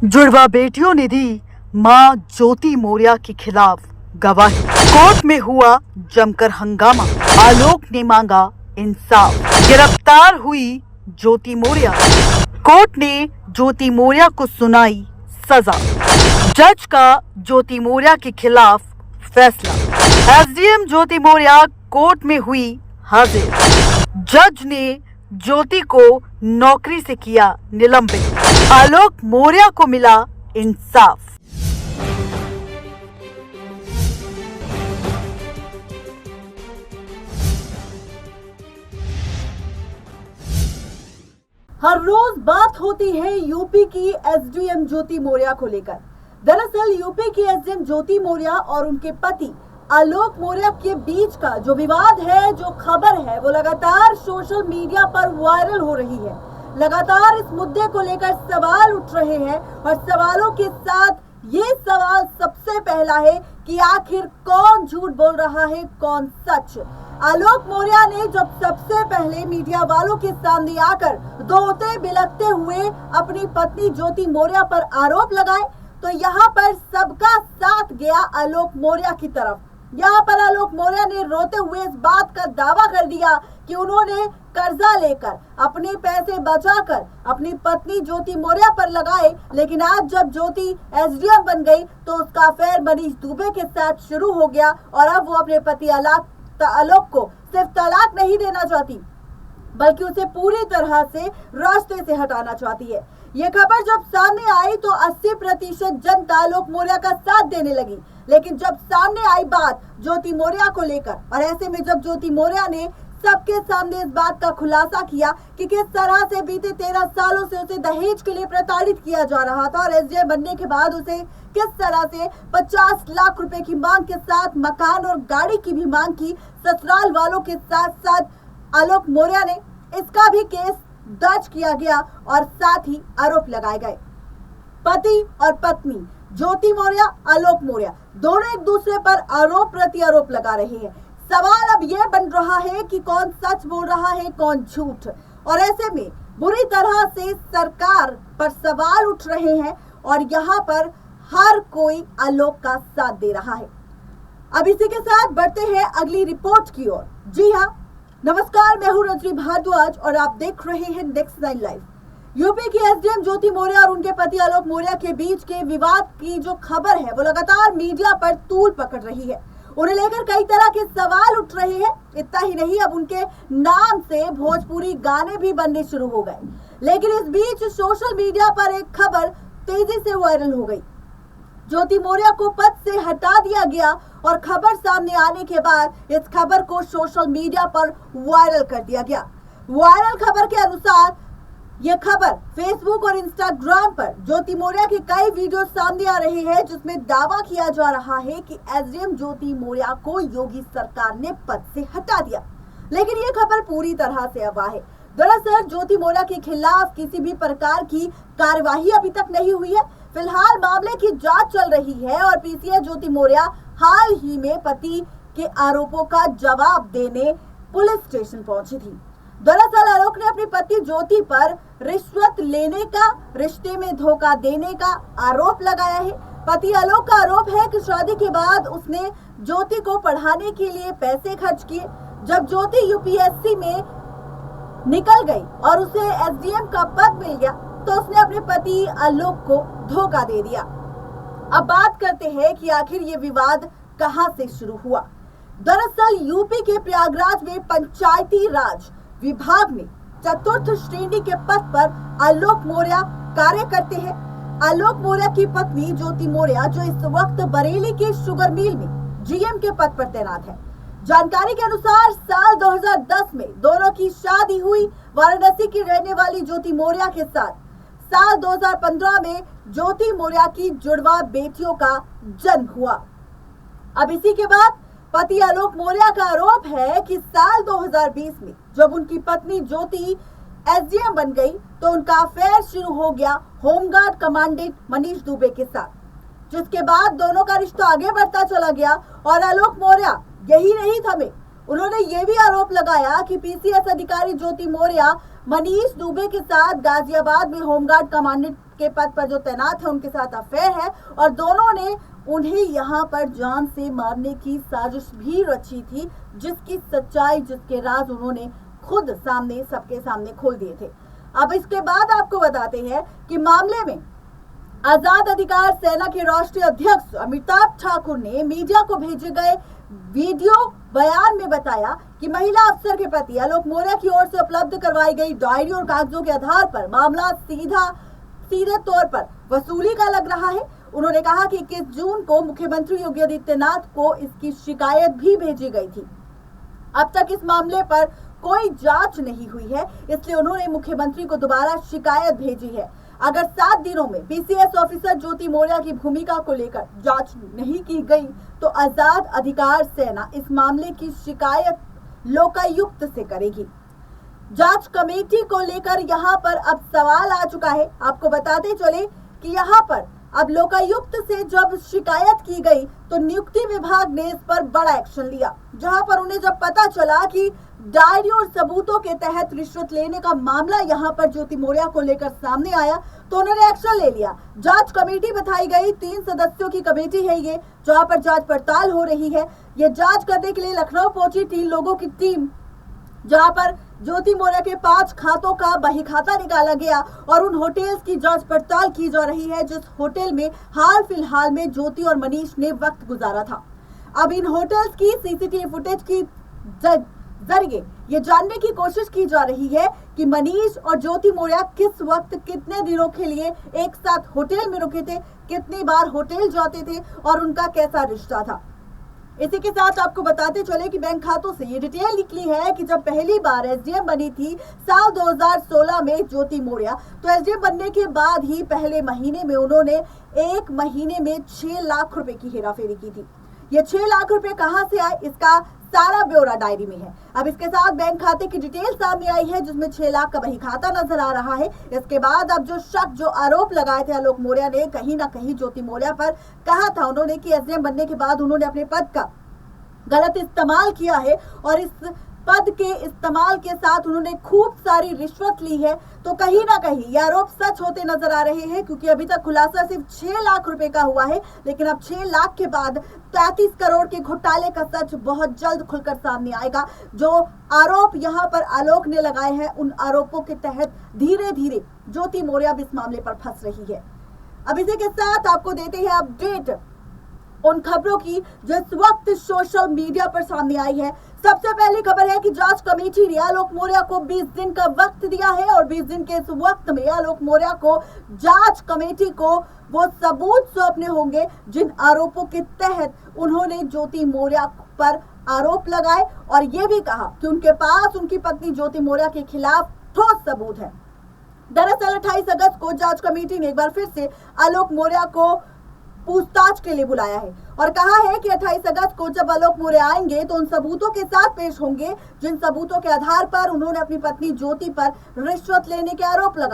जुड़वा बेटियों ने दी मां ज्योति मौर्य के खिलाफ गवाही। कोर्ट में हुआ जमकर हंगामा, आलोक ने मांगा इंसाफ। गिरफ्तार हुई ज्योति मौर्य। कोर्ट ने ज्योति मौर्य को सुनाई सजा। जज का ज्योति मौर्य के खिलाफ फैसला। एसडीएम ज्योति मौर्य कोर्ट में हुई हाजिर। जज ने ज्योति को नौकरी से किया निलंबित। आलोक मौर्य को मिला इंसाफ। हर रोज बात होती है यूपी की एसडीएम ज्योति मौर्य को लेकर। दरअसल यूपी की एसडीएम ज्योति मौर्य और उनके पति आलोक मौर्य के बीच का जो विवाद है, जो खबर है, वो लगातार सोशल मीडिया पर वायरल हो रही है। लगातार इस मुद्दे को लेकर सवाल उठ रहे हैं और सवालों के साथ ये सवाल सबसे पहला है कि आखिर कौन झूठ बोल रहा है, कौन सच। आलोक मौर्य ने जब सबसे पहले मीडिया वालों के सामने आकर रोते बिलखते हुए अपनी पत्नी ज्योति मौर्य पर आरोप लगाए, तो यहाँ पर सबका साथ गया आलोक मौर्य की तरफ। यहाँ पर आलोक मौर्य ने रोते हुए इस बात का दावा कर दिया कि उन्होंने कर्जा लेकर अपने पैसे बचाकर अपनी पत्नी ज्योति मौर्य पर लगाए, लेकिन आज जब ज्योति एसडीएम बन गई तो उसका अफेयर मनीष दुबे के साथ शुरू हो गया और अब वो अपने पति आलोक को सिर्फ तलाक नहीं देना चाहती, बल्कि उसे पूरी तरह से रास्ते से हटाना चाहती है। ये खबर जब सामने आई तो 80% जनता आलोक मौर्य का साथ देने लगी, लेकिन जब सामने आई बात ज्योति मौर्य को लेकर और ऐसे में जब ज्योति मौर्य ने सबके सामने इस बात का खुलासा किया कि किस तरह से बीते 13 सालों से उसे दहेज के लिए प्रताड़ित किया जा रहा था और एसडीएम बनने के बाद उसे किस तरह से 50 लाख रुपए की मांग के साथ मकान और गाड़ी की भी मांग की, ससुराल वालों के साथ साथ आलोक मौर्य ने इसका भी केस दर्ज किया गया और साथ ही आरोप लगाए गए। पति और पत्नी ज्योति मौर्य, आलोक मौर्य दोनों एक दूसरे पर आरोप प्रति आरोप लगा रहे हैं। सवाल अब यह बन रहा है कि कौन सच बोल रहा है, कौन झूठ, और ऐसे में बुरी तरह से सरकार पर सवाल उठ रहे हैं और यहाँ पर हर कोई आलोक का साथ दे रहा है। अब इसी के साथ बढ़ते हैं अगली रिपोर्ट की ओर। जी हाँ, नमस्कार, मैं हूं रजनी भारद्वाज और आप देख रहे हैं नेक्स्ट 9 लाइव। यूपी की एसडीएम ज्योति मौर्य और उनके पति आलोक मौर्य के बीच के विवाद की जो खबर है वो लगातार मीडिया पर तूल पकड़ रही है। उन्हें लेकर कई तरह के सवाल उठ रहे हैं। इतना ही नहीं, अब उनके नाम से भोजपुरी गाने भी बनने शुरू हो गए। लेकिन इस बीच सोशल मीडिया पर एक खबर तेजी से वायरल हो गई। ज्योति मौर्य को पद से हटा दिया गया और खबर सामने आने के बाद इस खबर को सोशल मीडिया पर वायरल कर दिया गया। वायरल खबर के अनुसार यह खबर फेसबुक और इंस्टाग्राम पर ज्योति मौर्य के कई वीडियो सामने आ रहे हैं, जिसमें दावा किया जा रहा है कि एसडीएम ज्योति मौर्य को योगी सरकार ने पद से हटा दिया। लेकिन यह खबर पूरी तरह से अफवाह है। दरअसल ज्योति मौर्य के खिलाफ किसी भी प्रकार की कार्यवाही अभी तक नहीं हुई है। फिलहाल मामले की जांच चल रही है और पीसीआई ज्योति मौर्य हाल ही में पति के आरोपों का जवाब देने पुलिस स्टेशन पहुंची थी। दरअसल आलोक ने अपनी पत्नी ज्योति पर रिश्वत लेने का, रिश्ते में धोखा देने का आरोप लगाया है। पति आलोक का आरोप है कि शादी के बाद उसने ज्योति को पढ़ाने के लिए पैसे खर्च किए। जब ज्योति यूपीएससी में निकल गई और उसे एसडीएम का पद मिल गया तो उसने अपने पति आलोक को धोखा दे दिया। अब बात करते हैं कि आखिर ये विवाद कहां से शुरू हुआ। दरअसल यूपी के प्रयागराज में पंचायती राज विभाग में चतुर्थ श्रेणी के पद पर आलोक मौर्य कार्य करते हैं। आलोक मौर्य की पत्नी ज्योति मौर्य जो इस वक्त बरेली के शुगर मिल में जीएम के पद पर तैनात है। जानकारी के अनुसार साल 2010 में दोनों की शादी हुई वाराणसी की रहने वाली ज्योति मौर्य के साथ। साल 2015 में ज्योति मौर्य की जुड़वा बेटियों का जन्म हुआ। अब इसी के बाद पति आलोक मौर्य का आरोप है कि साल 2020 में जब उनकी पत्नी ज्योति एसडीएम बन गई तो उनका अफेयर शुरू हो गया होमगार्ड कमांडेंट मनीष दुबे के साथ, जिसके बाद दोनों का रिश्ता आगे बढ़ता चला गया और आलोक मौर्य यही नहीं थमे। उन्होंने ये भी आरोप लगाया कि पीसीएस अधिकारी ज्योति मौर्य मनीष दुबे के साथ गाजियाबाद में होमगार्ड कमांडेंट के पद पर जो तैनात है उनके साथ अफेयर है और दोनों ने उन्हें यहाँ पर जान से मारने की साजिश भी रची थी, जिसकी सच्चाई, जिसके राज उन्होंने खुद सबके सामने खोल दिए थे। अब इसके बाद आपको बताते हैं कि मामले में आजाद अधिकार सेना के राष्ट्रीय अध्यक्ष अमिताभ ठाकुर ने मीडिया को भेजे गए वीडियो बयान में बताया कि महिला अफसर के पति आलोक मौर्य की ओर से उपलब्ध करवाई गई डायरी और कागजों के आधार पर मामला सीधे तौर पर वसूली का लग रहा है। उन्होंने कहा कि 21 जून को मुख्यमंत्री योगी आदित्यनाथ को इसकी शिकायत भी भेजी गई थी। अब तक इस मामले पर कोई जांच नहीं हुई है, इसलिए उन्होंने मुख्यमंत्री को दोबारा शिकायत भेजी है। अगर 7 दिनों में पीसीएस ऑफिसर ज्योति मौर्य की भूमिका को लेकर जांच नहीं की गई तो आजाद अधिकार सेना इस मामले की शिकायत लोकायुक्त से करेगी। जांच कमेटी को लेकर यहां पर अब सवाल आ चुका है। आपको बताते चले कि यहां पर अब लोकायुक्त से जब शिकायत की गई तो नियुक्ति विभाग ने इस पर बड़ा एक्शन लिया, जहां पर उन्हें जब पता चला कि डायरी और सबूतों के तहत रिश्वत लेने का मामला यहां पर ज्योति मौर्य को लेकर सामने आया तो उन्होंने एक्शन ले लिया। जांच कमेटी बताई गई, 3 सदस्यों की कमेटी है ये, जहां पर जांच पड़ताल हो रही है। ये जांच करने के लिए लखनऊ पहुंची 3 लोगों की टीम, जहां पर ज्योति मौर्य के 5 खातों का बही खाता निकाला गया और उन होटल्स की जांच पड़ताल की जा रही है जिस होटल में हाल फिलहाल में ज्योति और मनीष ने वक्त गुजारा था। अब इन होटल्स की सीसीटीवी फुटेज की जरिए ये जानने की कोशिश की जा रही है कि मनीष और ज्योति मौर्य किस वक्त कितने दिनों के लिए एक साथ होटल में रुके थे, कितनी बार होटल जाते थे और उनका कैसा रिश्ता था। इसी के साथ आपको बताते चले कि बैंक खातों से ये डिटेल निकली है कि जब पहली बार एसडीएम बनी थी साल 2016 में ज्योति मौर्य, तो एसडीएम बनने के बाद ही पहले महीने में उन्होंने 1 महीने में 6 लाख रुपए की हेराफेरी की थी। ये 6 लाख रुपए कहां से आए, इसका सारा ब्यौरा डायरी में है। अब इसके साथ बैंक खाते की डिटेल सामने आई है जिसमें 6 लाख का बही खाता नजर आ रहा है। इसके बाद अब जो आरोप लगाए थे आलोक मौर्य ने कहीं ना कहीं ज्योति मौर्य पर, कहा था उन्होंने कि एसडीएम बनने के बाद उन्होंने अपने पद का गलत इस्तेमाल किया है और इस पद के इस्तेमाल के साथ उन्होंने खूब सारी रिश्वत ली है। तो कहीं ना कहीं ये आरोप सच होते नजर आ रहे हैं, क्योंकि अभी तक खुलासा सिर्फ 6 लाख रुपए का हुआ है, लेकिन अब 6 लाख के बाद 33 करोड़ के घोटाले का सच बहुत जल्द खुलकर सामने आएगा। जो आरोप यहाँ पर आलोक ने लगाए हैं उन आरोपों के तहत धीरे धीरे ज्योति मौर्य अब इस मामले पर फंस रही है। अब इसी के साथ आपको देते हैं अपडेट उन खबरों की जो इस वक्त सोशल मीडिया पर सामने आई है। सबसे पहली खबर है कि जांच कमेटी ने आलोक मौर्य को 20 दिन का वक्त दिया है और 20 दिन के इस वक्त में आलोक मौर्य को जांच कमेटी को वो सबूत सौंपने होंगे जिन आरोपों के तहत उन्होंने ज्योति मौर्य पर आरोप लगाए और ये भी कहा कि उनके पास उनकी पत्नी ज्योति मौर्य के खिलाफ ठोस सबूत है। दरअसल 28 अगस्त को जांच कमेटी ने एक बार फिर से आलोक मौर्य को पूछताछ के लिए बुलाया है और कहा है कि 28 अगस्त को जब आलोक मौर्य आएंगे तो उन सबूतों के साथ पेश होंगे जिन सबूतों के आधार पर उन्होंने अपनी पत्नी ज्योति पर रिश्वत लेने के आरोप लगाए।